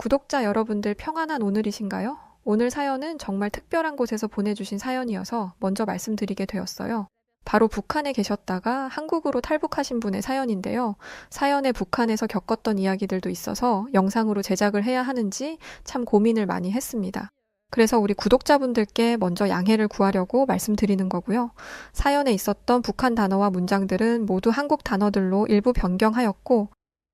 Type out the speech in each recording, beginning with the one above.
구독자 여러분들 평안한 오늘이신가요? 오늘 사연은 정말 특별한 곳에서 보내주신 사연이어서 먼저 말씀드리게 되었어요. 바로 북한에 계셨다가 한국으로 탈북하신 분의 사연인데요. 사연에 북한에서 겪었던 이야기들도 있어서 영상으로 제작을 해야 하는지 참 고민을 많이 했습니다. 그래서 우리 구독자분들께 먼저 양해를 구하려고 말씀드리는 거고요. 사연에 있었던 북한 단어와 문장들은 모두 한국 단어들로 일부 변경하였고,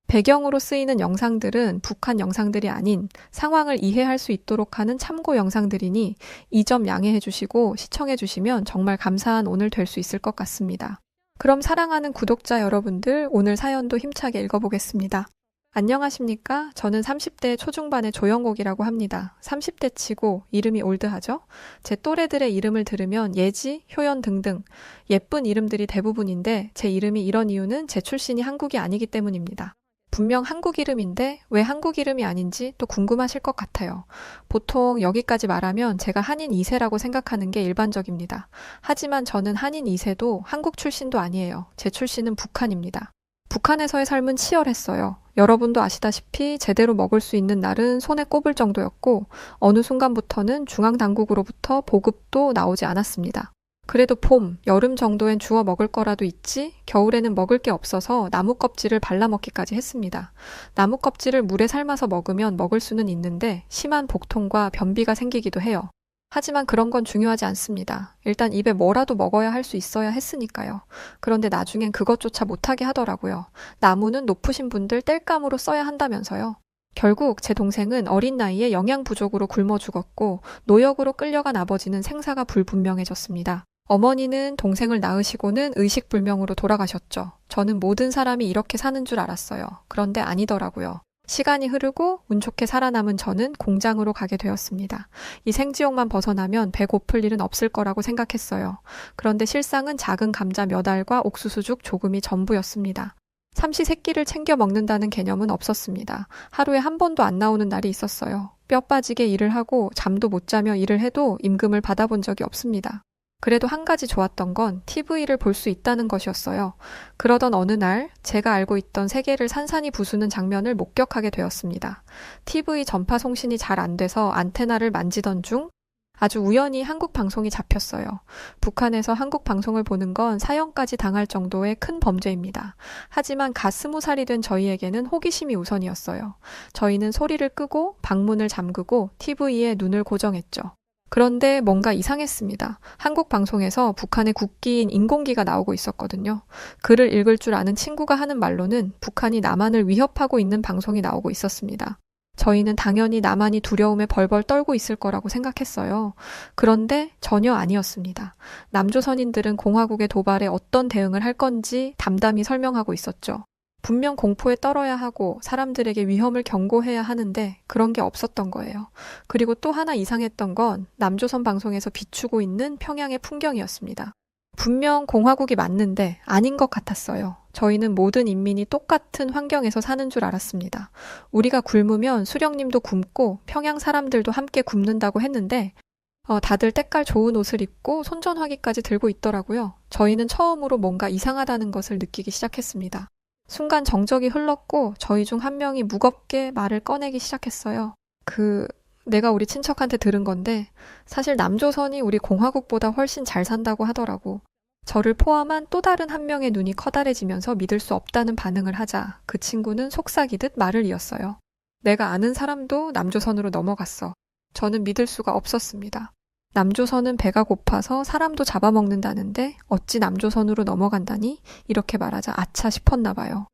배경으로 쓰이는 영상들은 북한 영상들이 아닌 상황을 이해할 수 있도록 하는 참고 영상들이니 이 점 양해해 주시고 시청해 주시면 정말 감사한 오늘 될 수 있을 것 같습니다. 그럼 사랑하는 구독자 여러분들, 오늘 사연도 힘차게 읽어보겠습니다. 안녕하십니까? 저는 30대 초중반의 조영옥이라고 합니다. 30대 치고 이름이 올드하죠? 제 또래들의 이름을 들으면 예지, 효연 등등 예쁜 이름들이 대부분인데 제 이름이 이런 이유는 제 출신이 한국이 아니기 때문입니다. 분명 한국 이름인데 왜 한국 이름이 아닌지 또 궁금하실 것 같아요. 보통 여기까지 말하면 제가 한인 2세라고 생각하는 게 일반적입니다. 하지만 저는 한인 2세도 한국 출신도 아니에요. 제 출신은 북한입니다. 북한에서의 삶은 치열했어요. 여러분도 아시다시피 제대로 먹을 수 있는 날은 손에 꼽을 정도였고 어느 순간부터는 중앙당국으로부터 보급도 나오지 않았습니다. 그래도 봄, 여름 정도엔 주워 먹을 거라도 있지 겨울에는 먹을 게 없어서 나무 껍질을 발라먹기까지 했습니다. 나무 껍질을 물에 삶아서 먹으면 먹을 수는 있는데 심한 복통과 변비가 생기기도 해요. 하지만 그런 건 중요하지 않습니다. 일단 입에 뭐라도 먹어야 할 수 있어야 했으니까요. 그런데 나중엔 그것조차 못하게 하더라고요. 나무는 높으신 분들 땔감으로 써야 한다면서요. 결국 제 동생은 어린 나이에 영양 부족으로 굶어 죽었고 노역으로 끌려간 아버지는 생사가 불분명해졌습니다. 어머니는 동생을 낳으시고는 의식불명으로 돌아가셨죠. 저는 모든 사람이 이렇게 사는 줄 알았어요. 그런데 아니더라고요. 시간이 흐르고 운 좋게 살아남은 저는 공장으로 가게 되었습니다. 이 생지옥만 벗어나면 배 고플 일은 없을 거라고 생각했어요. 그런데 실상은 작은 감자 몇 알과 옥수수죽 조금이 전부였습니다. 삼시세끼를 챙겨 먹는다는 개념은 없었습니다. 하루에 한 번도 안 나오는 날이 있었어요. 뼈 빠지게 일을 하고 잠도 못 자며 일을 해도 임금을 받아본 적이 없습니다. 그래도 한 가지 좋았던 건 TV를 볼 수 있다는 것이었어요. 그러던 어느 날 제가 알고 있던 세계를 산산이 부수는 장면을 목격하게 되었습니다. TV 전파 송신이 잘 안 돼서 안테나를 만지던 중 아주 우연히 한국 방송이 잡혔어요. 북한에서 한국 방송을 보는 건 사형까지 당할 정도의 큰 범죄입니다. 하지만 갓 20살이 된 저희에게는 호기심이 우선이었어요. 저희는 소리를 끄고 방문을 잠그고 TV에 눈을 고정했죠. 그런데 뭔가 이상했습니다. 한국 방송에서 북한의 국기인 인공기가 나오고 있었거든요. 글을 읽을 줄 아는 친구가 하는 말로는 북한이 남한을 위협하고 있는 방송이 나오고 있었습니다. 저희는 당연히 남한이 두려움에 벌벌 떨고 있을 거라고 생각했어요. 그런데 전혀 아니었습니다. 남조선인들은 공화국의 도발에 어떤 대응을 할 건지 담담히 설명하고 있었죠. 분명 공포에 떨어야 하고 사람들에게 위험을 경고해야 하는데 그런 게 없었던 거예요. 그리고 또 하나 이상했던 건 남조선 방송에서 비추고 있는 평양의 풍경이었습니다. 분명 공화국이 맞는데 아닌 것 같았어요. 저희는 모든 인민이 똑같은 환경에서 사는 줄 알았습니다. 우리가 굶으면 수령님도 굶고 평양 사람들도 함께 굶는다고 했는데 다들 때깔 좋은 옷을 입고 손전화기까지 들고 있더라고요. 저희는 처음으로 뭔가 이상하다는 것을 느끼기 시작했습니다. 순간 정적이 흘렀고 저희 중 한 명이 무겁게 말을 꺼내기 시작했어요. 내가 우리 친척한테 들은 건데 사실 남조선이 우리 공화국보다 훨씬 잘 산다고 하더라고. 저를 포함한 또 다른 한 명의 눈이 커다래지면서 믿을 수 없다는 반응을 하자 그 친구는 속삭이듯 말을 이었어요. 내가 아는 사람도 남조선으로 넘어갔어. 저는 믿을 수가 없었습니다. 남조선은 배가 고파서 사람도 잡아먹는다는데 어찌 남조선으로 넘어간다니? 이렇게 말하자 아차 싶었나 봐요.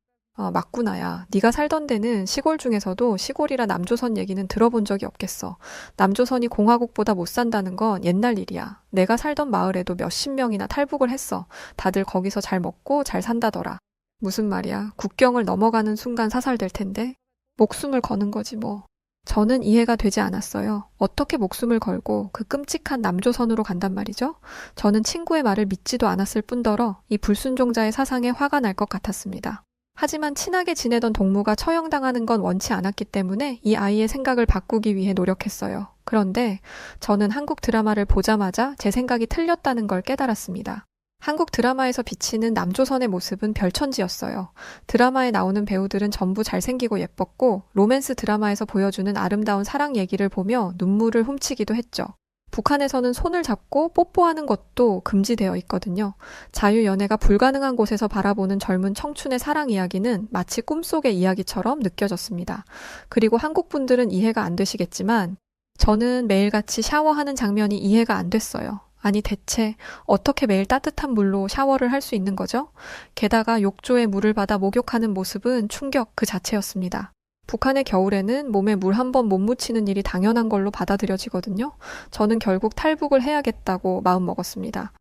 맞구나 야. 네가 살던 데는 시골 중에서도 시골이라 남조선 얘기는 들어본 적이 없겠어. 남조선이 공화국보다 못 산다는 건 옛날 일이야. 내가 살던 마을에도 몇십 명이나 탈북을 했어. 다들 거기서 잘 먹고 잘 산다더라. 무슨 말이야. 국경을 넘어가는 순간 사살될 텐데. 목숨을 거는 거지 뭐. 저는 이해가 되지 않았어요. 어떻게 목숨을 걸고 그 끔찍한 남조선으로 간단 말이죠? 저는 친구의 말을 믿지도 않았을 뿐더러 이 불순종자의 사상에 화가 날 것 같았습니다. 하지만 친하게 지내던 동무가 처형당하는 건 원치 않았기 때문에 이 아이의 생각을 바꾸기 위해 노력했어요. 그런데 저는 한국 드라마를 보자마자 제 생각이 틀렸다는 걸 깨달았습니다. 한국 드라마에서 비치는 남조선의 모습은 별천지였어요. 드라마에 나오는 배우들은 전부 잘생기고 예뻤고 로맨스 드라마에서 보여주는 아름다운 사랑 얘기를 보며 눈물을 훔치기도 했죠. 북한에서는 손을 잡고 뽀뽀하는 것도 금지되어 있거든요. 자유연애가 불가능한 곳에서 바라보는 젊은 청춘의 사랑 이야기는 마치 꿈속의 이야기처럼 느껴졌습니다. 그리고 한국 분들은 이해가 안 되시겠지만 저는 매일같이 샤워하는 장면이 이해가 안 됐어요. 아니 대체 어떻게 매일 따뜻한 물로 샤워를 할 수 있는 거죠? 게다가 욕조에 물을 받아 목욕하는 모습은 충격 그 자체였습니다. 북한의 겨울에는 몸에 물 한 번 못 묻히는 일이 당연한 걸로 받아들여지거든요. 저는 결국 탈북을 해야겠다고 마음먹었습니다.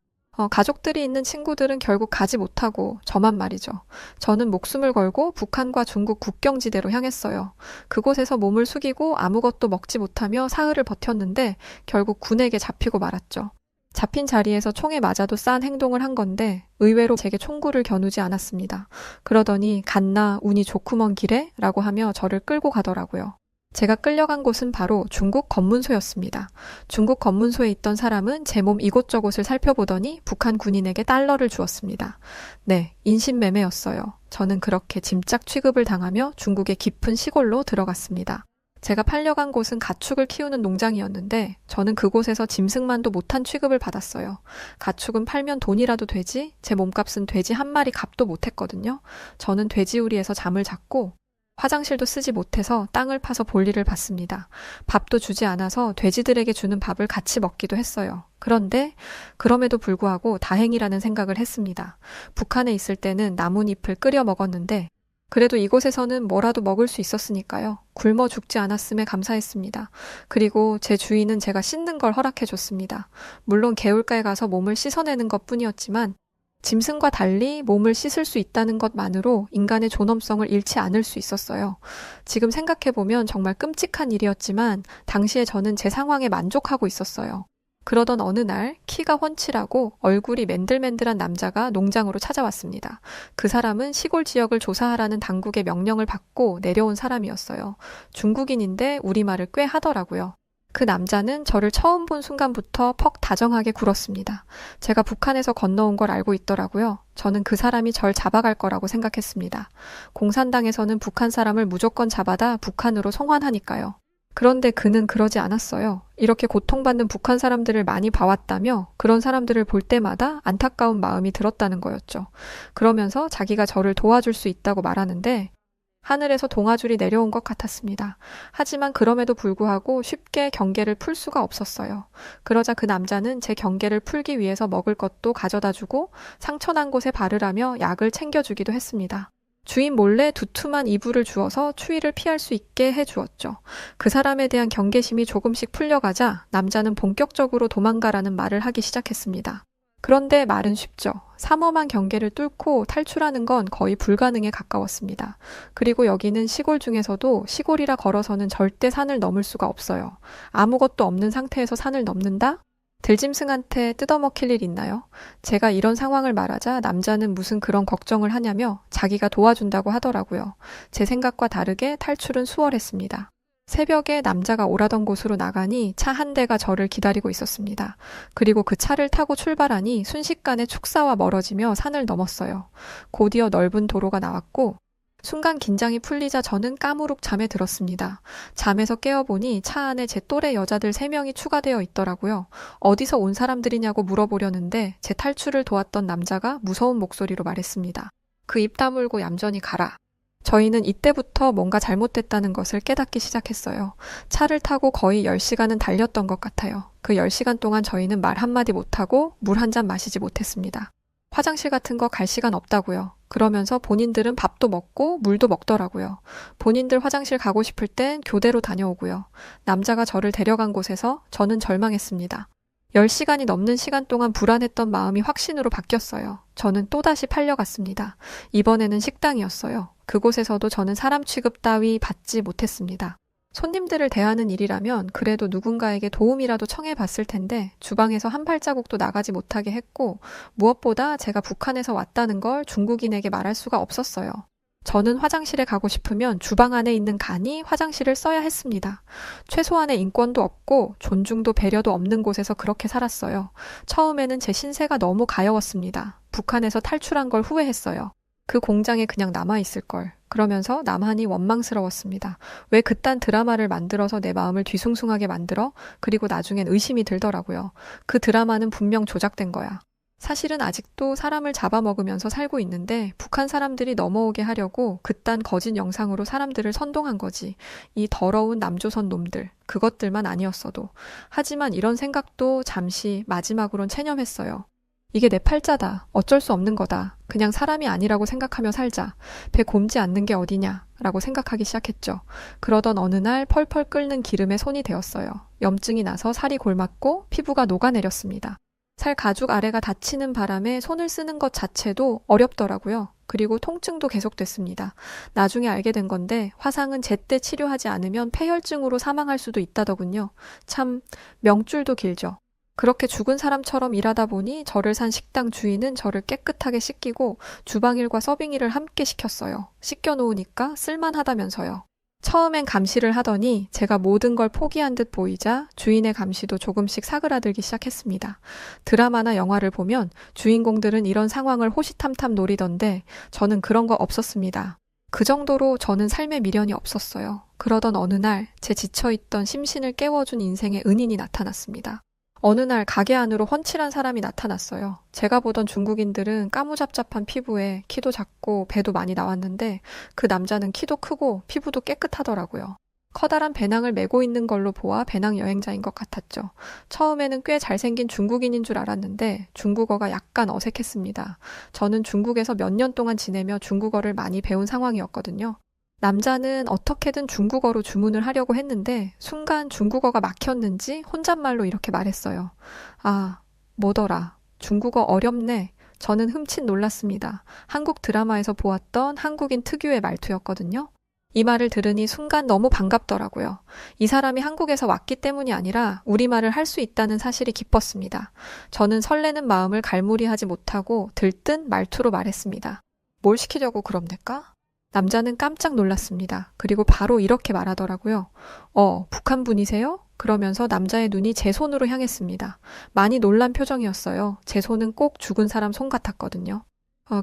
가족들이 있는 친구들은 결국 가지 못하고 저만 말이죠. 저는 목숨을 걸고 북한과 중국 국경지대로 향했어요. 그곳에서 몸을 숙이고 아무것도 먹지 못하며 사흘을 버텼는데 결국 군에게 잡히고 말았죠. 잡힌 자리에서 총에 맞아도 싼 행동을 한 건데 의외로 제게 총구를 겨누지 않았습니다. 그러더니 갔나 운이 좋구먼 길에? 라고 하며 저를 끌고 가더라고요. 제가 끌려간 곳은 바로 중국 검문소였습니다. 중국 검문소에 있던 사람은 제 몸 이곳저곳을 살펴보더니 북한 군인에게 달러를 주었습니다. 네, 인신매매였어요. 저는 그렇게 짐짝 취급을 당하며 중국의 깊은 시골로 들어갔습니다. 제가 팔려간 곳은 가축을 키우는 농장이었는데 저는 그곳에서 짐승만도 못한 취급을 받았어요. 가축은 팔면 돈이라도 되지 제 몸값은 돼지 한 마리 값도 못했거든요. 저는 돼지우리에서 잠을 잤고 화장실도 쓰지 못해서 땅을 파서 볼일을 봤습니다. 밥도 주지 않아서 돼지들에게 주는 밥을 같이 먹기도 했어요. 그럼에도 불구하고 다행이라는 생각을 했습니다. 북한에 있을 때는 나뭇잎을 끓여 먹었는데 그래도 이곳에서는 뭐라도 먹을 수 있었으니까요. 굶어 죽지 않았음에 감사했습니다. 그리고 제 주인은 제가 씻는 걸 허락해 줬습니다. 물론 개울가에 가서 몸을 씻어내는 것뿐이었지만 짐승과 달리 몸을 씻을 수 있다는 것만으로 인간의 존엄성을 잃지 않을 수 있었어요. 지금 생각해보면 정말 끔찍한 일이었지만 당시에 저는 제 상황에 만족하고 있었어요. 그러던 어느 날 키가 훤칠하고 얼굴이 맨들맨들한 남자가 농장으로 찾아왔습니다. 그 사람은 시골 지역을 조사하라는 당국의 명령을 받고 내려온 사람이었어요. 중국인인데 우리말을 꽤 하더라고요. 그 남자는 저를 처음 본 순간부터 퍽 다정하게 굴었습니다. 제가 북한에서 건너온 걸 알고 있더라고요. 저는 그 사람이 절 잡아갈 거라고 생각했습니다. 공산당에서는 북한 사람을 무조건 잡아다 북한으로 송환하니까요. 그런데 그는 그러지 않았어요. 이렇게 고통받는 북한 사람들을 많이 봐왔다며 그런 사람들을 볼 때마다 안타까운 마음이 들었다는 거였죠. 그러면서 자기가 저를 도와줄 수 있다고 말하는데 하늘에서 동아줄이 내려온 것 같았습니다. 하지만 그럼에도 불구하고 쉽게 경계를 풀 수가 없었어요. 그러자 그 남자는 제 경계를 풀기 위해서 먹을 것도 가져다 주고 상처난 곳에 바르라며 약을 챙겨주기도 했습니다. 주인 몰래 두툼한 이불을 주어서 추위를 피할 수 있게 해주었죠. 그 사람에 대한 경계심이 조금씩 풀려가자 남자는 본격적으로 도망가라는 말을 하기 시작했습니다. 그런데 말은 쉽죠. 삼엄한 경계를 뚫고 탈출하는 건 거의 불가능에 가까웠습니다. 그리고 여기는 시골 중에서도 시골이라 걸어서는 절대 산을 넘을 수가 없어요. 아무것도 없는 상태에서 산을 넘는다? 들짐승한테 뜯어먹힐 일 있나요? 제가 이런 상황을 말하자 남자는 무슨 그런 걱정을 하냐며 자기가 도와준다고 하더라고요. 제 생각과 다르게 탈출은 수월했습니다. 새벽에 남자가 오라던 곳으로 나가니 차 한 대가 저를 기다리고 있었습니다. 그리고 그 차를 타고 출발하니 순식간에 축사와 멀어지며 산을 넘었어요. 곧이어 넓은 도로가 나왔고 순간 긴장이 풀리자 저는 까무룩 잠에 들었습니다. 잠에서 깨어보니 차 안에 제 또래 여자들 3명이 추가되어 있더라고요. 어디서 온 사람들이냐고 물어보려는데 제 탈출을 도왔던 남자가 무서운 목소리로 말했습니다. 그 입 다물고 얌전히 가라. 저희는 이때부터 뭔가 잘못됐다는 것을 깨닫기 시작했어요. 차를 타고 거의 10시간은 달렸던 것 같아요. 그 10시간 동안 저희는 말 한마디 못하고 물 한 잔 마시지 못했습니다. 화장실 같은 거 갈 시간 없다고요. 그러면서 본인들은 밥도 먹고 물도 먹더라고요. 본인들 화장실 가고 싶을 땐 교대로 다녀오고요. 남자가 저를 데려간 곳에서 저는 절망했습니다. 10시간이 넘는 시간 동안 불안했던 마음이 확신으로 바뀌었어요. 저는 또다시 팔려갔습니다. 이번에는 식당이었어요. 그곳에서도 저는 사람 취급 따위 받지 못했습니다. 손님들을 대하는 일이라면 그래도 누군가에게 도움이라도 청해봤을 텐데 주방에서 한 발자국도 나가지 못하게 했고 무엇보다 제가 북한에서 왔다는 걸 중국인에게 말할 수가 없었어요. 저는 화장실에 가고 싶으면 주방 안에 있는 간이 화장실을 써야 했습니다. 최소한의 인권도 없고 존중도 배려도 없는 곳에서 그렇게 살았어요. 처음에는 제 신세가 너무 가여웠습니다. 북한에서 탈출한 걸 후회했어요. 그 공장에 그냥 남아있을 걸. 그러면서 나만이 원망스러웠습니다. 왜 그딴 드라마를 만들어서 내 마음을 뒤숭숭하게 만들어? 그리고 나중엔 의심이 들더라고요. 그 드라마는 분명 조작된 거야. 사실은 아직도 사람을 잡아먹으면서 살고 있는데 북한 사람들이 넘어오게 하려고 그딴 거짓 영상으로 사람들을 선동한 거지. 이 더러운 남조선 놈들. 그것들만 아니었어도. 하지만 이런 생각도 잠시 마지막으론 체념했어요. 이게 내 팔자다. 어쩔 수 없는 거다. 그냥 사람이 아니라고 생각하며 살자. 배 곪지 않는 게 어디냐? 라고 생각하기 시작했죠. 그러던 어느 날 펄펄 끓는 기름에 손이 대었어요. 염증이 나서 살이 골맞고 피부가 녹아내렸습니다. 살 가죽 아래가 다치는 바람에 손을 쓰는 것 자체도 어렵더라고요. 그리고 통증도 계속됐습니다. 나중에 알게 된 건데 화상은 제때 치료하지 않으면 폐혈증으로 사망할 수도 있다더군요. 참 명줄도 길죠. 그렇게 죽은 사람처럼 일하다 보니 저를 산 식당 주인은 저를 깨끗하게 씻기고 주방일과 서빙일을 함께 시켰어요. 씻겨놓으니까 쓸만하다면서요. 처음엔 감시를 하더니 제가 모든 걸 포기한 듯 보이자 주인의 감시도 조금씩 사그라들기 시작했습니다. 드라마나 영화를 보면 주인공들은 이런 상황을 호시탐탐 노리던데 저는 그런 거 없었습니다. 그 정도로 저는 삶의 미련이 없었어요. 그러던 어느 날 제 지쳐있던 심신을 깨워준 인생의 은인이 나타났습니다. 어느 날 가게 안으로 훤칠한 사람이 나타났어요. 제가 보던 중국인들은 까무잡잡한 피부에 키도 작고 배도 많이 나왔는데 그 남자는 키도 크고 피부도 깨끗하더라고요. 커다란 배낭을 메고 있는 걸로 보아 배낭 여행자인 것 같았죠. 처음에는 꽤 잘생긴 중국인인 줄 알았는데 중국어가 약간 어색했습니다. 저는 중국에서 몇 년 동안 지내며 중국어를 많이 배운 상황이었거든요. 남자는 어떻게든 중국어로 주문을 하려고 했는데 순간 중국어가 막혔는지 혼잣말로 이렇게 말했어요. 아, 뭐더라. 중국어 어렵네. 저는 흠칫 놀랐습니다. 한국 드라마에서 보았던 한국인 특유의 말투였거든요. 이 말을 들으니 순간 너무 반갑더라고요. 이 사람이 한국에서 왔기 때문이 아니라 우리말을 할 수 있다는 사실이 기뻤습니다. 저는 설레는 마음을 갈무리하지 못하고 들뜬 말투로 말했습니다. 뭘 시키려고 그럽니까? 남자는 깜짝 놀랐습니다. 그리고 바로 이렇게 말하더라고요. 북한 분이세요? 그러면서 남자의 눈이 제 손으로 향했습니다. 많이 놀란 표정이었어요. 제 손은 꼭 죽은 사람 손 같았거든요.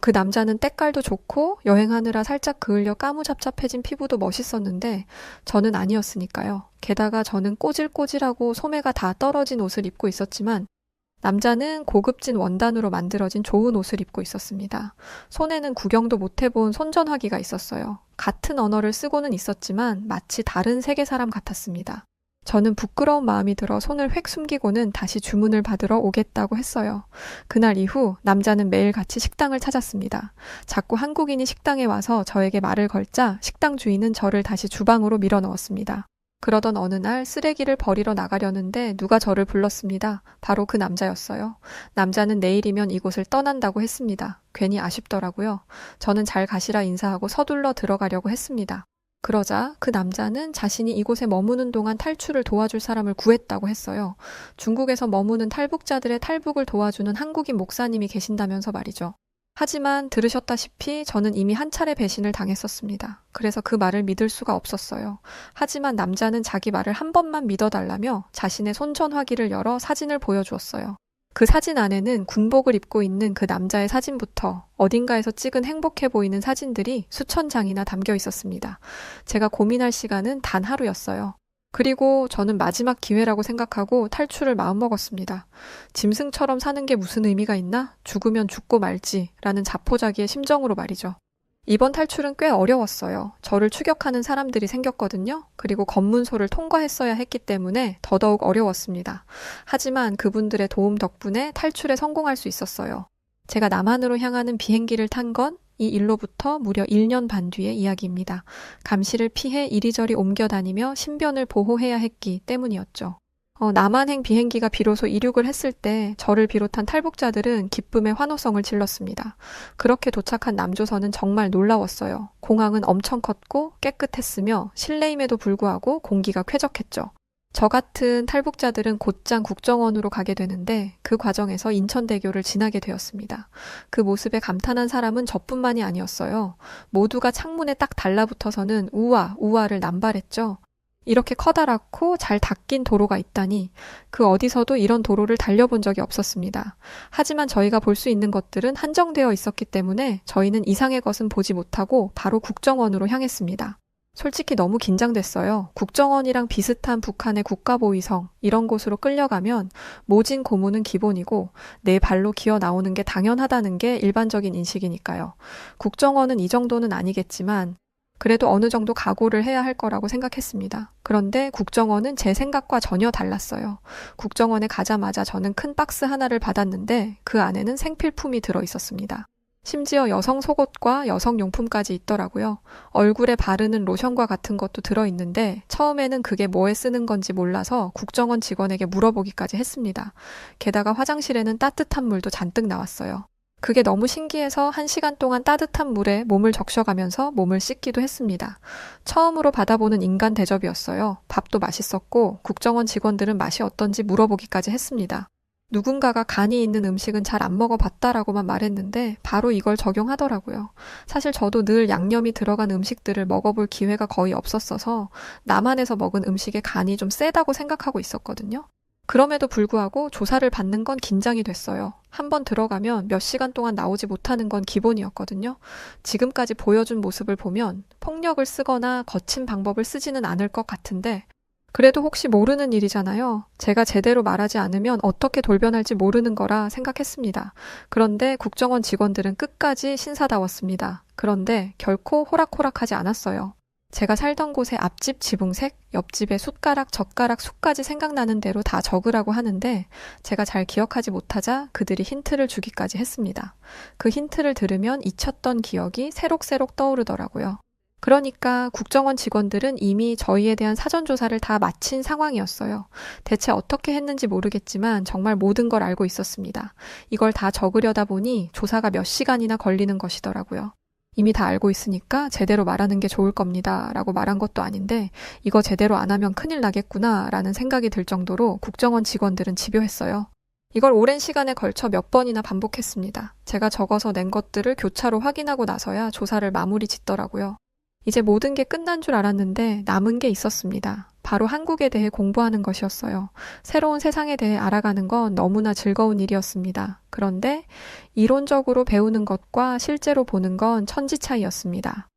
그 남자는 때깔도 좋고 여행하느라 살짝 그을려 까무잡잡해진 피부도 멋있었는데 저는 아니었으니까요. 게다가 저는 꼬질꼬질하고 소매가 다 떨어진 옷을 입고 있었지만 남자는 고급진 원단으로 만들어진 좋은 옷을 입고 있었습니다. 손에는 구경도 못 해본 손전화기가 있었어요. 같은 언어를 쓰고는 있었지만 마치 다른 세계 사람 같았습니다. 저는 부끄러운 마음이 들어 손을 획 숨기고는 다시 주문을 받으러 오겠다고 했어요. 그날 이후 남자는 매일 같이 식당을 찾았습니다. 자꾸 한국인이 식당에 와서 저에게 말을 걸자 식당 주인은 저를 다시 주방으로 밀어넣었습니다. 그러던 어느 날 쓰레기를 버리러 나가려는데 누가 저를 불렀습니다. 바로 그 남자였어요. 남자는 내일이면 이곳을 떠난다고 했습니다. 괜히 아쉽더라고요. 저는 잘 가시라 인사하고 서둘러 들어가려고 했습니다. 그러자 그 남자는 자신이 이곳에 머무는 동안 탈출을 도와줄 사람을 구했다고 했어요. 중국에서 머무는 탈북자들의 탈북을 도와주는 한국인 목사님이 계신다면서 말이죠. 하지만 들으셨다시피 저는 이미 한 차례 배신을 당했었습니다. 그래서 그 말을 믿을 수가 없었어요. 하지만 남자는 자기 말을 한 번만 믿어달라며 자신의 손전화기를 열어 사진을 보여주었어요. 그 사진 안에는 군복을 입고 있는 그 남자의 사진부터 어딘가에서 찍은 행복해 보이는 사진들이 수천 장이나 담겨 있었습니다. 제가 고민할 시간은 단 하루였어요. 그리고 저는 마지막 기회라고 생각하고 탈출을 마음먹었습니다. 짐승처럼 사는 게 무슨 의미가 있나? 죽으면 죽고 말지 라는 자포자기의 심정으로 말이죠. 이번 탈출은 꽤 어려웠어요. 저를 추격하는 사람들이 생겼거든요. 그리고 검문소를 통과했어야 했기 때문에 더더욱 어려웠습니다. 하지만 그분들의 도움 덕분에 탈출에 성공할 수 있었어요. 제가 남한으로 향하는 비행기를 탄 건 이 일로부터 무려 1년 반 뒤의 이야기입니다. 감시를 피해 이리저리 옮겨 다니며 신변을 보호해야 했기 때문이었죠. 남한행 비행기가 비로소 이륙을 했을 때 저를 비롯한 탈북자들은 기쁨의 환호성을 질렀습니다. 그렇게 도착한 남조선은 정말 놀라웠어요. 공항은 엄청 컸고 깨끗했으며 실내임에도 불구하고 공기가 쾌적했죠. 저 같은 탈북자들은 곧장 국정원으로 가게 되는데 그 과정에서 인천대교를 지나게 되었습니다. 그 모습에 감탄한 사람은 저뿐만이 아니었어요. 모두가 창문에 딱 달라붙어서는 우와, 우와를 남발했죠. 이렇게 커다랗고 잘 닦인 도로가 있다니 그 어디서도 이런 도로를 달려본 적이 없었습니다. 하지만 저희가 볼 수 있는 것들은 한정되어 있었기 때문에 저희는 이상의 것은 보지 못하고 바로 국정원으로 향했습니다. 솔직히 너무 긴장됐어요. 국정원이랑 비슷한 북한의 국가보위성 이런 곳으로 끌려가면 모진 고무는 기본이고 내 발로 기어 나오는 게 당연하다는 게 일반적인 인식이니까요. 국정원은 이 정도는 아니겠지만 그래도 어느 정도 각오를 해야 할 거라고 생각했습니다. 그런데 국정원은 제 생각과 전혀 달랐어요. 국정원에 가자마자 저는 큰 박스 하나를 받았는데 그 안에는 생필품이 들어 있었습니다. 심지어 여성 속옷과 여성 용품까지 있더라고요. 얼굴에 바르는 로션과 같은 것도 들어있는데 처음에는 그게 뭐에 쓰는 건지 몰라서 국정원 직원에게 물어보기까지 했습니다. 게다가 화장실에는 따뜻한 물도 잔뜩 나왔어요. 그게 너무 신기해서 1시간 동안 따뜻한 물에 몸을 적셔가면서 몸을 씻기도 했습니다. 처음으로 받아보는 인간 대접이었어요. 밥도 맛있었고 국정원 직원들은 맛이 어떤지 물어보기까지 했습니다. 누군가가 간이 있는 음식은 잘 안 먹어봤다라고만 말했는데 바로 이걸 적용하더라고요. 사실 저도 늘 양념이 들어간 음식들을 먹어볼 기회가 거의 없었어서 남한에서 먹은 음식의 간이 좀 세다고 생각하고 있었거든요. 그럼에도 불구하고 조사를 받는 건 긴장이 됐어요. 한번 들어가면 몇 시간 동안 나오지 못하는 건 기본이었거든요. 지금까지 보여준 모습을 보면 폭력을 쓰거나 거친 방법을 쓰지는 않을 것 같은데 그래도 혹시 모르는 일이잖아요. 제가 제대로 말하지 않으면 어떻게 돌변할지 모르는 거라 생각했습니다. 그런데 국정원 직원들은 끝까지 신사다웠습니다. 그런데 결코 호락호락하지 않았어요. 제가 살던 곳의 앞집 지붕색, 옆집의 숟가락, 젓가락 수까지 생각나는 대로 다 적으라고 하는데 제가 잘 기억하지 못하자 그들이 힌트를 주기까지 했습니다. 그 힌트를 들으면 잊혔던 기억이 새록새록 떠오르더라고요. 그러니까 국정원 직원들은 이미 저희에 대한 사전조사를 다 마친 상황이었어요. 대체 어떻게 했는지 모르겠지만 정말 모든 걸 알고 있었습니다. 이걸 다 적으려다 보니 조사가 몇 시간이나 걸리는 것이더라고요. 이미 다 알고 있으니까 제대로 말하는 게 좋을 겁니다. 라고 말한 것도 아닌데 이거 제대로 안 하면 큰일 나겠구나 라는 생각이 들 정도로 국정원 직원들은 집요했어요. 이걸 오랜 시간에 걸쳐 몇 번이나 반복했습니다. 제가 적어서 낸 것들을 교차로 확인하고 나서야 조사를 마무리 짓더라고요. 이제 모든 게 끝난 줄 알았는데 남은 게 있었습니다. 바로 한국에 대해 공부하는 것이었어요. 새로운 세상에 대해 알아가는 건 너무나 즐거운 일이었습니다. 그런데 이론적으로 배우는 것과 실제로 보는 건 천지 차이였습니다.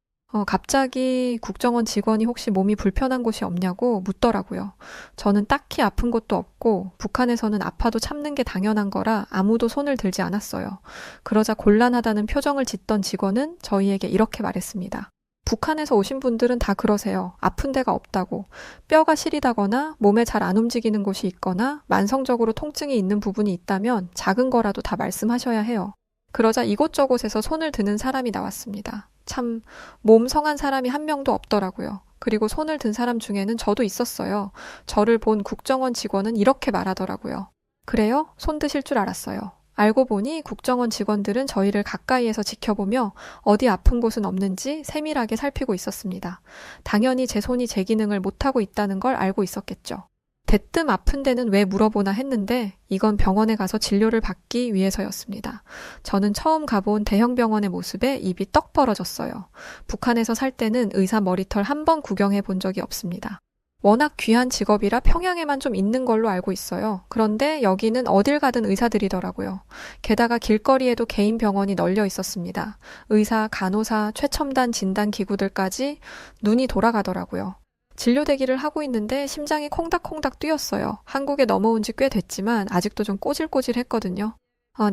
갑자기 국정원 직원이 혹시 몸이 불편한 곳이 없냐고 묻더라고요. 저는 딱히 아픈 곳도 없고 북한에서는 아파도 참는 게 당연한 거라 아무도 손을 들지 않았어요. 그러자 곤란하다는 표정을 짓던 직원은 저희에게 이렇게 말했습니다. 북한에서 오신 분들은 다 그러세요. 아픈 데가 없다고. 뼈가 시리다거나 몸에 잘 안 움직이는 곳이 있거나 만성적으로 통증이 있는 부분이 있다면 작은 거라도 다 말씀하셔야 해요. 그러자 이곳저곳에서 손을 드는 사람이 나왔습니다. 참 몸 성한 사람이 한 명도 없더라고요. 그리고 손을 든 사람 중에는 저도 있었어요. 저를 본 국정원 직원은 이렇게 말하더라고요. 그래요? 손 드실 줄 알았어요. 알고 보니 국정원 직원들은 저희를 가까이에서 지켜보며 어디 아픈 곳은 없는지 세밀하게 살피고 있었습니다. 당연히 제 손이 제 기능을 못하고 있다는 걸 알고 있었겠죠. 대뜸 아픈 데는 왜 물어보나 했는데 이건 병원에 가서 진료를 받기 위해서였습니다. 저는 처음 가본 대형 병원의 모습에 입이 떡 벌어졌어요. 북한에서 살 때는 의사 머리털 한 번 구경해 본 적이 없습니다. 워낙 귀한 직업이라 평양에만 좀 있는 걸로 알고 있어요. 그런데 여기는 어딜 가든 의사들이더라고요. 게다가 길거리에도 개인 병원이 널려 있었습니다. 의사, 간호사, 최첨단 진단 기구들까지 눈이 돌아가더라고요. 진료 대기를 하고 있는데 심장이 콩닥콩닥 뛰었어요. 한국에 넘어온 지 꽤 됐지만 아직도 좀 꼬질꼬질했거든요.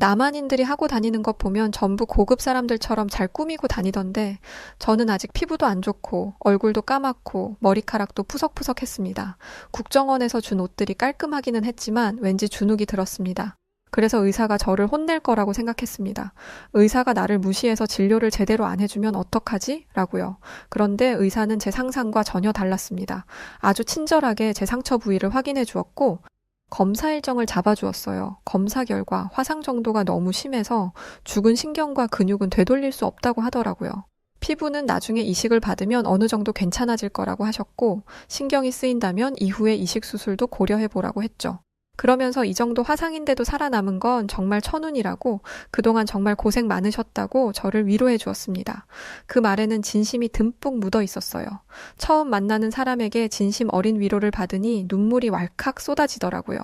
남한인들이 하고 다니는 것 보면 전부 고급 사람들처럼 잘 꾸미고 다니던데 저는 아직 피부도 안 좋고 얼굴도 까맣고 머리카락도 푸석푸석했습니다. 국정원에서 준 옷들이 깔끔하기는 했지만 왠지 주눅이 들었습니다. 그래서 의사가 저를 혼낼 거라고 생각했습니다. 의사가 나를 무시해서 진료를 제대로 안 해주면 어떡하지? 라고요. 그런데 의사는 제 상상과 전혀 달랐습니다. 아주 친절하게 제 상처 부위를 확인해 주었고 검사 일정을 잡아주었어요. 검사 결과 화상 정도가 너무 심해서 죽은 신경과 근육은 되돌릴 수 없다고 하더라고요. 피부는 나중에 이식을 받으면 어느 정도 괜찮아질 거라고 하셨고, 신경이 쓰인다면 이후에 이식 수술도 고려해보라고 했죠. 그러면서 이 정도 화상인데도 살아남은 건 정말 천운이라고, 그동안 정말 고생 많으셨다고 저를 위로해 주었습니다. 그 말에는 진심이 듬뿍 묻어 있었어요. 처음 만나는 사람에게 진심 어린 위로를 받으니 눈물이 왈칵 쏟아지더라고요.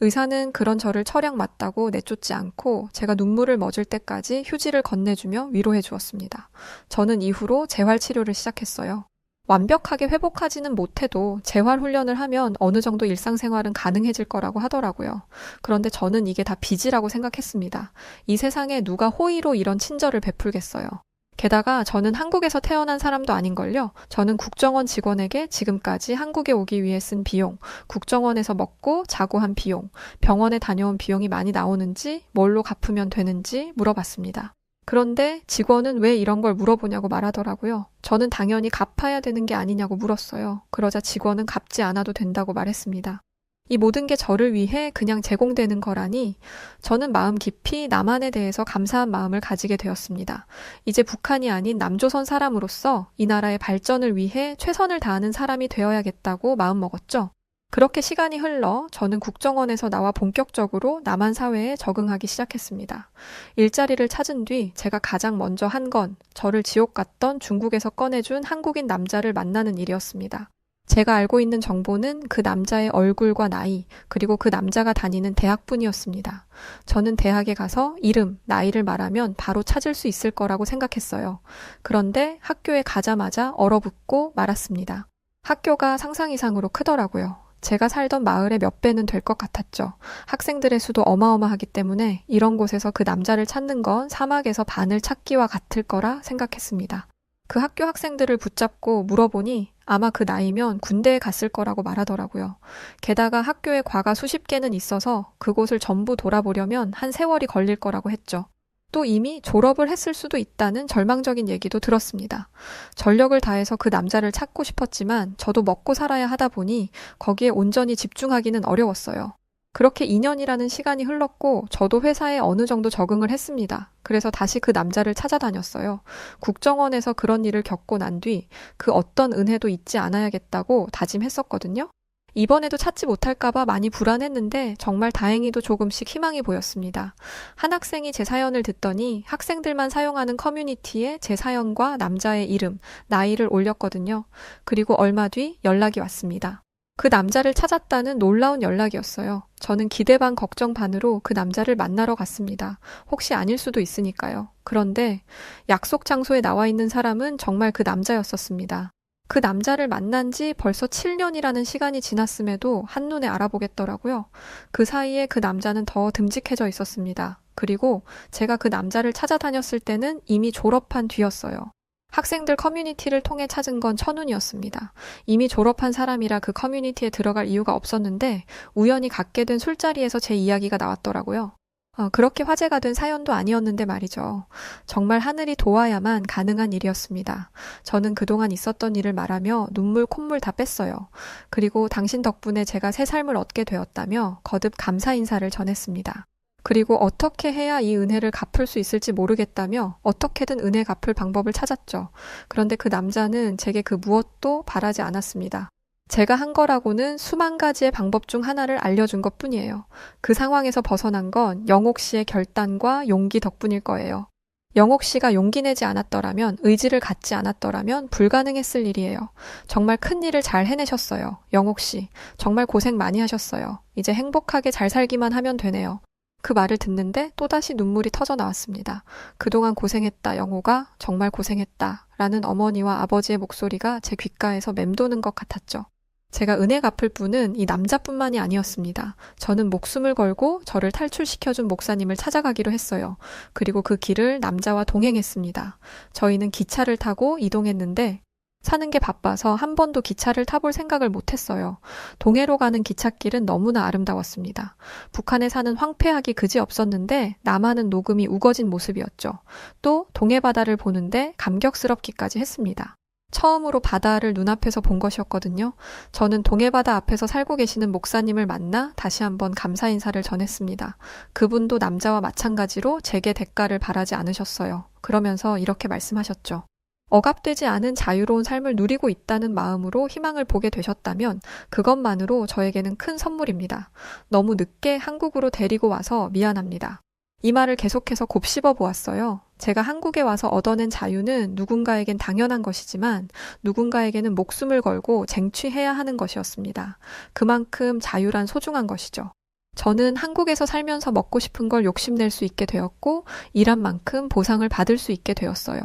의사는 그런 저를 철량 맞다고 내쫓지 않고 제가 눈물을 멎을 때까지 휴지를 건네주며 위로해 주었습니다. 저는 이후로 재활 치료를 시작했어요. 완벽하게 회복하지는 못해도 재활 훈련을 하면 어느 정도 일상생활은 가능해질 거라고 하더라고요. 그런데 저는 이게 다 빚이라고 생각했습니다. 이 세상에 누가 호의로 이런 친절을 베풀겠어요. 게다가 저는 한국에서 태어난 사람도 아닌걸요. 저는 국정원 직원에게 지금까지 한국에 오기 위해 쓴 비용, 국정원에서 먹고 자고 한 비용, 병원에 다녀온 비용이 많이 나오는지, 뭘로 갚으면 되는지 물어봤습니다. 그런데 직원은 왜 이런 걸 물어보냐고 말하더라고요. 저는 당연히 갚아야 되는 게 아니냐고 물었어요. 그러자 직원은 갚지 않아도 된다고 말했습니다. 이 모든 게 저를 위해 그냥 제공되는 거라니 저는 마음 깊이 남한에 대해서 감사한 마음을 가지게 되었습니다. 이제 북한이 아닌 남조선 사람으로서 이 나라의 발전을 위해 최선을 다하는 사람이 되어야겠다고 마음먹었죠. 그렇게 시간이 흘러 저는 국정원에서 나와 본격적으로 남한 사회에 적응하기 시작했습니다. 일자리를 찾은 뒤 제가 가장 먼저 한 건 저를 지옥 같던 중국에서 꺼내준 한국인 남자를 만나는 일이었습니다. 제가 알고 있는 정보는 그 남자의 얼굴과 나이, 그리고 그 남자가 다니는 대학뿐이었습니다. 저는 대학에 가서 이름, 나이를 말하면 바로 찾을 수 있을 거라고 생각했어요. 그런데 학교에 가자마자 얼어붙고 말았습니다. 학교가 상상 이상으로 크더라고요. 제가 살던 마을의 몇 배는 될 것 같았죠. 학생들의 수도 어마어마하기 때문에 이런 곳에서 그 남자를 찾는 건 사막에서 바늘 찾기와 같을 거라 생각했습니다. 그 학교 학생들을 붙잡고 물어보니 아마 그 나이면 군대에 갔을 거라고 말하더라고요. 게다가 학교에 과가 수십 개는 있어서 그곳을 전부 돌아보려면 한 세월이 걸릴 거라고 했죠. 또 이미 졸업을 했을 수도 있다는 절망적인 얘기도 들었습니다. 전력을 다해서 그 남자를 찾고 싶었지만 저도 먹고 살아야 하다 보니 거기에 온전히 집중하기는 어려웠어요. 그렇게 2년이라는 시간이 흘렀고 저도 회사에 어느 정도 적응을 했습니다. 그래서 다시 그 남자를 찾아다녔어요. 국정원에서 그런 일을 겪고 난 뒤 그 어떤 은혜도 잊지 않아야겠다고 다짐했었거든요. 이번에도 찾지 못할까봐 많이 불안했는데 정말 다행히도 조금씩 희망이 보였습니다. 한 학생이 제 사연을 듣더니 학생들만 사용하는 커뮤니티에 제 사연과 남자의 이름, 나이를 올렸거든요. 그리고 얼마 뒤 연락이 왔습니다. 그 남자를 찾았다는 놀라운 연락이었어요. 저는 기대 반 걱정 반으로 그 남자를 만나러 갔습니다. 혹시 아닐 수도 있으니까요. 그런데 약속 장소에 나와 있는 사람은 정말 그 남자였었습니다. 그 남자를 만난 지 벌써 7년이라는 시간이 지났음에도 한눈에 알아보겠더라고요. 그 사이에 그 남자는 더 듬직해져 있었습니다. 그리고 제가 그 남자를 찾아다녔을 때는 이미 졸업한 뒤였어요. 학생들 커뮤니티를 통해 찾은 건 천운이었습니다. 이미 졸업한 사람이라 그 커뮤니티에 들어갈 이유가 없었는데 우연히 갖게 된 술자리에서 제 이야기가 나왔더라고요. 그렇게 화제가 된 사연도 아니었는데 말이죠. 정말 하늘이 도와야만 가능한 일이었습니다. 저는 그동안 있었던 일을 말하며 눈물 콧물 다 뺐어요. 그리고 당신 덕분에 제가 새 삶을 얻게 되었다며 거듭 감사 인사를 전했습니다. 그리고 어떻게 해야 이 은혜를 갚을 수 있을지 모르겠다며 어떻게든 은혜 갚을 방법을 찾았죠. 그런데 그 남자는 제게 그 무엇도 바라지 않았습니다. 제가 한 거라고는 수만 가지의 방법 중 하나를 알려준 것 뿐이에요. 그 상황에서 벗어난 건 영옥 씨의 결단과 용기 덕분일 거예요. 영옥 씨가 용기 내지 않았더라면, 의지를 갖지 않았더라면 불가능했을 일이에요. 정말 큰 일을 잘 해내셨어요. 영옥 씨, 정말 고생 많이 하셨어요. 이제 행복하게 잘 살기만 하면 되네요. 그 말을 듣는데 또다시 눈물이 터져 나왔습니다. 그동안 고생했다, 영호가. 정말 고생했다. 라는 어머니와 아버지의 목소리가 제 귓가에서 맴도는 것 같았죠. 제가 은혜 갚을 분은 이 남자뿐만이 아니었습니다. 저는 목숨을 걸고 저를 탈출시켜준 목사님을 찾아가기로 했어요. 그리고 그 길을 남자와 동행했습니다. 저희는 기차를 타고 이동했는데 사는 게 바빠서 한 번도 기차를 타볼 생각을 못했어요. 동해로 가는 기찻길은 너무나 아름다웠습니다. 북한에 사는 황폐하기 그지없었는데 남한은 녹음이 우거진 모습이었죠. 또 동해바다를 보는데 감격스럽기까지 했습니다. 처음으로 바다를 눈앞에서 본 것이었거든요. 저는 동해바다 앞에서 살고 계시는 목사님을 만나 다시 한번 감사 인사를 전했습니다. 그분도 남자와 마찬가지로 제게 대가를 바라지 않으셨어요. 그러면서 이렇게 말씀하셨죠. 억압되지 않은 자유로운 삶을 누리고 있다는 마음으로 희망을 보게 되셨다면 그것만으로 저에게는 큰 선물입니다. 너무 늦게 한국으로 데리고 와서 미안합니다. 이 말을 계속해서 곱씹어 보았어요. 제가 한국에 와서 얻어낸 자유는 누군가에겐 당연한 것이지만 누군가에게는 목숨을 걸고 쟁취해야 하는 것이었습니다. 그만큼 자유란 소중한 것이죠. 저는 한국에서 살면서 먹고 싶은 걸 욕심낼 수 있게 되었고 일한 만큼 보상을 받을 수 있게 되었어요.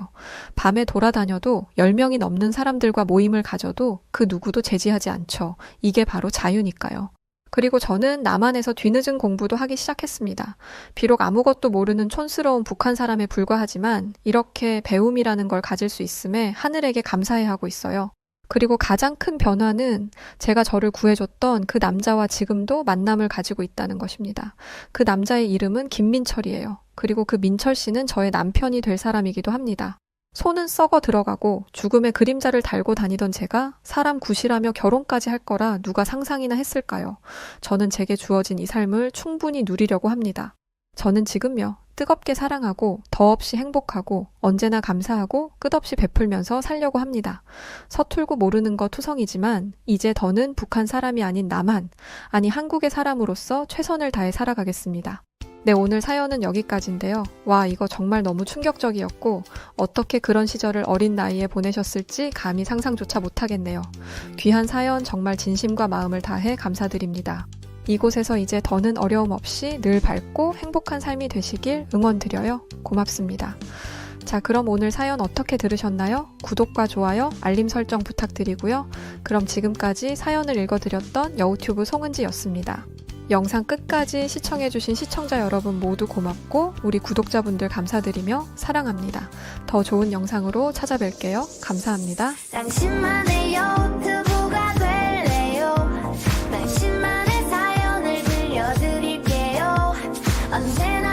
밤에 돌아다녀도 10명이 넘는 사람들과 모임을 가져도 그 누구도 제지하지 않죠. 이게 바로 자유니까요. 그리고 저는 남한에서 뒤늦은 공부도 하기 시작했습니다. 비록 아무것도 모르는 촌스러운 북한 사람에 불과하지만 이렇게 배움이라는 걸 가질 수 있음에 하늘에게 감사해 하고 있어요. 그리고 가장 큰 변화는 제가 저를 구해줬던 그 남자와 지금도 만남을 가지고 있다는 것입니다. 그 남자의 이름은 김민철이에요. 그리고 그 민철 씨는 저의 남편이 될 사람이기도 합니다. 손은 썩어 들어가고 죽음의 그림자를 달고 다니던 제가 사람 구실하며 결혼까지 할 거라 누가 상상이나 했을까요? 저는 제게 주어진 이 삶을 충분히 누리려고 합니다. 저는 지금요, 뜨겁게 사랑하고 더없이 행복하고 언제나 감사하고 끝없이 베풀면서 살려고 합니다. 서툴고 모르는 거 투성이지만 이제 더는 북한 사람이 아닌 남한, 아니 한국의 사람으로서 최선을 다해 살아가겠습니다. 네, 오늘 사연은 여기까지인데요. 와, 이거 정말 너무 충격적이었고 어떻게 그런 시절을 어린 나이에 보내셨을지 감히 상상조차 못하겠네요. 귀한 사연 정말 진심과 마음을 다해 감사드립니다. 이곳에서 이제 더는 어려움 없이 늘 밝고 행복한 삶이 되시길 응원드려요. 고맙습니다. 자, 그럼 오늘 사연 어떻게 들으셨나요? 구독과 좋아요, 알림 설정 부탁드리고요. 그럼 지금까지 사연을 읽어드렸던 여우튜브 송은지였습니다. 영상 끝까지 시청해주신 시청자 여러분 모두 고맙고 우리 구독자분들 감사드리며 사랑합니다. 더 좋은 영상으로 찾아뵐게요. 감사합니다. 당신만의 유튜브가 될래요. 당신만의 사연을 들려드릴게요. 언제나